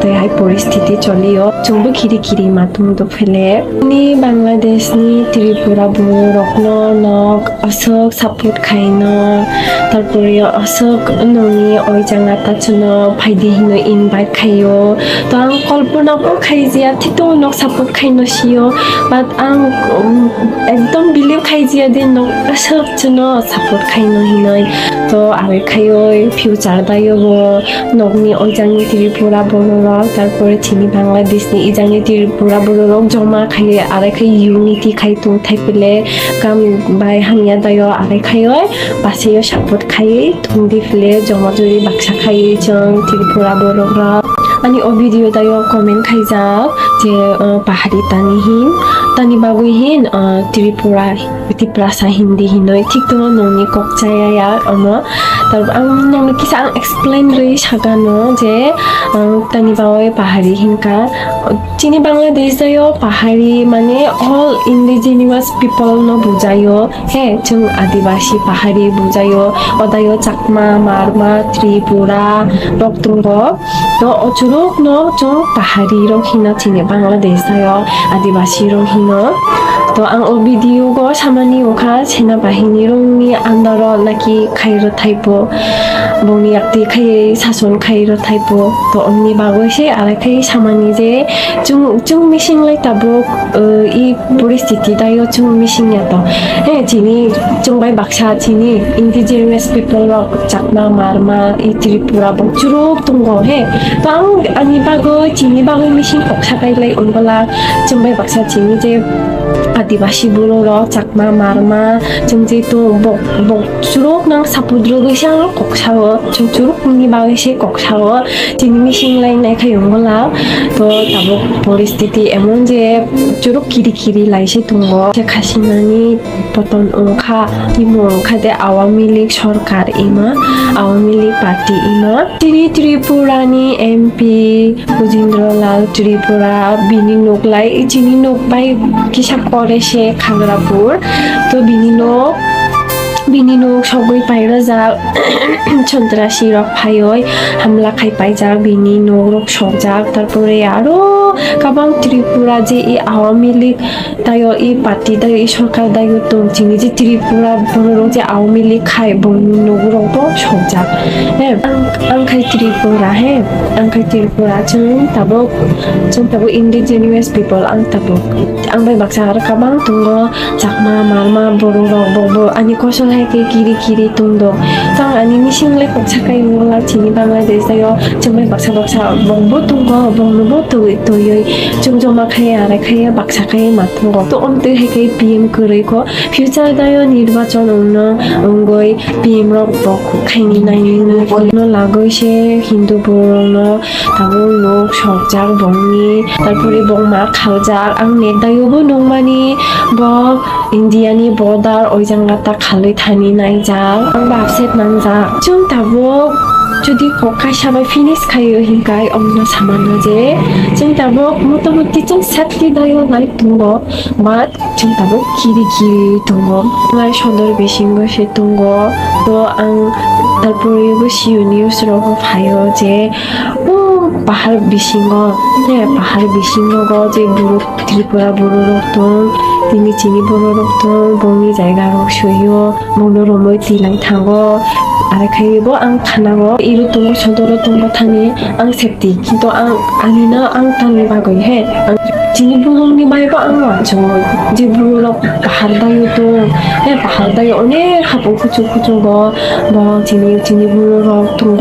te hai poristiti cholio chungbu kiri kiri matung do phele ni Bangladesh ni Tripura borokno nok asok support khaino tarpore asok noni oi janga ta chuno phaidi hino invite khayo to ang kalpana ko khaijia thito nok support khaino sio but ang ekdom believe khaijia din nok asok chuno support khaino hinoi to are khayo future dayo bo nokni oi jangi Tripura borok tarpore chini Bangladesh ni ijangi Tripura borok joma khaye are khay unity khai tung thai pele kam bai hamya dayo are khayo paseyo support khaye thungdi pele joma jori baksa khaye jong Tripura borok ani o video dayo comment khaijak je pahari tani bagui hin Tripura Tiprasa hindi hinoi thik to noni kokchaya ya ama tar ang noni kisa ang explain rei sagano je tani bagui pahari hinka chini Bangladesh dayo pahari mane all indigenous people no bujayo he chung adivasi pahari bujayo odayo chakma marma Tripura roktungo to ochurok no chung pahari rok hina chini Bangladesh dayo adivasi rok hina to ang o video go samani okha sena bahini rongni andaro naki khairo thaipo boni yakti khai sason khairo thaipo to onni bagoi se ara khai samani je chung missing lai tabo I poristiti dayo chung missing ya to he chini chungbai baksa chini indigenous people rok chakma marma I Tripura bong churuk tunggo he to ang ani bagoi chini bagoi missing koksa kai lai onbala chungbai baksa chini je adivasi borok chakma marma chungje to bok churuk nang sapudro gisang koksawo chung churuk ni bagoi se koksawo chini missing lai nai khayongla to tabok poristiti emon je churuk kiri kiri lai se tungo je khasinani poton ongkha imo ongkha de awami lig sarkar ima awami lig party ima Tripura ni MP Bujindro Lal Tripura bini noklai chini nokbai kisap pore se Khagrapur to bini nok sogoi paira ja সন্ত্রাসী rock ফাইয় হামলা খাই পাইজাক বিনি নরক সজাক তারপরে আরো কাবাং ত্রিপুরা যে এই আওয়ামী লীগ তাইও এই পার্টি দায় এই সরকার দায় তো চিনি যে ত্রিপুরা বড় যে আওয়ামী লীগ খাই বনি নগরক সজাক হ্যাঁ আং খাই ত্রিপুরা হ্যাঁ আং খাই ত্রিপুরা जों indigenous people ang tabok ang bay baksa har kabang tunggo chakma marma borok bobo ani kosol hai ke kiri kiri tungdo tang ani missing le koksa kai ngola chini Bangladesh dayo जों bay baksa bongbo tunggo bongbo to yoi जों joma khai are khai baksa khai matungo to onte hai ke PM korei ko future dayo nirbachon ongoi PM rok bok khaini naini no lagoi se hindu borok no tabo lok sokjak bongni তারপরে বংমা খালজাক আং নেদায়োবো নংমানি বক ইন্ডিয়ানি border ওই জায়গাটা খালই Thani নাইজাক আং বাপসেট নাংজাক जों তাবো যদি ককা সবাই ফিনিশ খাইও হিংকাই অন্য সামান্য যে जों তাবো মোটামুটি जों সেটটি দায়ো নাই দङ বাট जों তাবো কিরি কিরি দङ লাই সদর বেশিঙ্গ সে দङ তো আং তারপরে সিউ নিউজ রক ফাইও যে পাহাড় বিশিঙ্গ পাহাড় বিশিঙ্গ যে বুড়ো ত্রিপুরা বুড়ো রক্তং তিনি চিনি বুড়ো রক্তং বংনি জায়গা রক সইও মনোরমৈ তিলাং থাঙ্গো आरो खायबो आं खानांगो इरु दङ सदर दङ थानि आं सेफ्टि किन्तु आंनिनो आं तानि बागै हे चिनि बुलुंनि बायबो आं वाचो जे बुलुंग पाहाड़ दायो दं हे पाहाड़ दायो अनेक हाबो खुचु गो ब चिनि बुलुंग दङ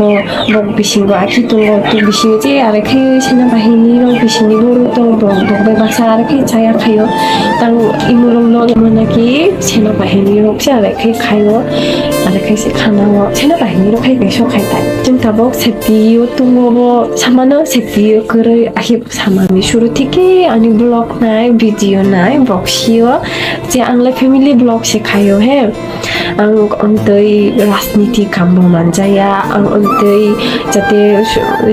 बक बिसिंगो आखि दङ तो बिसिं जे आरो खाय सेना बाहिनि रं बिसिंनि बुलुंग दङ बक बासा आरो खाय जाया खायो तां इमुलुंग न मोनाकि सेना बाहिनि रं से आरो खायो आरो खायसे खानांगो सेना बाहिनि रं खाय बेसो खायताय जों ताबक सेफ्टियो दङबो सामानो सेफ्टियो करै आखि सामानि सुरु थिके आनि ब्लग नाय भिडिअ नाय बक्सियो जे आंलाय फेमिलि ब्लग सिखायो हे आं अन्तै राजनीति कामबो मानजाया आं अन्तै जाते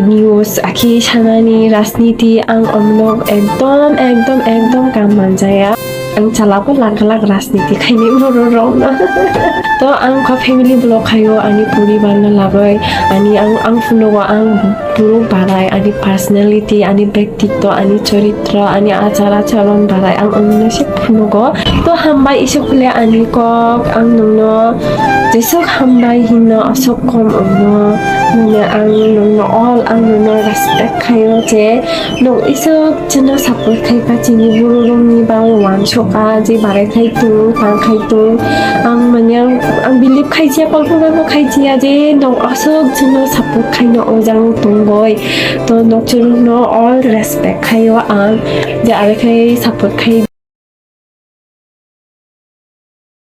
निउज आखि सानानि राजनीति आं अमलक एकदम काम मानजाया ang chalako lag राजनीति खायनि बर' रावना तो आं का फेमिलि ब्लग खायो आंनि परिबार ना लागै आं फुनोगो आं बुरु बाराय आंनि पार्सनेलिटी आंनि व्यक्तित्व आंनि चरित्र आंनि आचार आचरण बाराय आं उननोसे फुनोगो तो हामबाय इसे खुले आंनि कक आं नोंनो जेसो हामबाय हिनो असक खम उनो नोंनो आं नोंनो अल आं नोंनो रेसपेक्ट खायो जे नों इसे जोंनो सापर्ट खायबा जोंनि बर' रावनि बागै वान सका जे बाराय खायतु बां खायतु आं माने आं बिलिभ खायजिया कल्पनाबो खायजिया जे नों असक जोंनो सापर्ट खायनो अजां दंगय तो नोंसोरनो अल रेसपेक्ट खायो आं जे आरो खाय सापर्ट खाय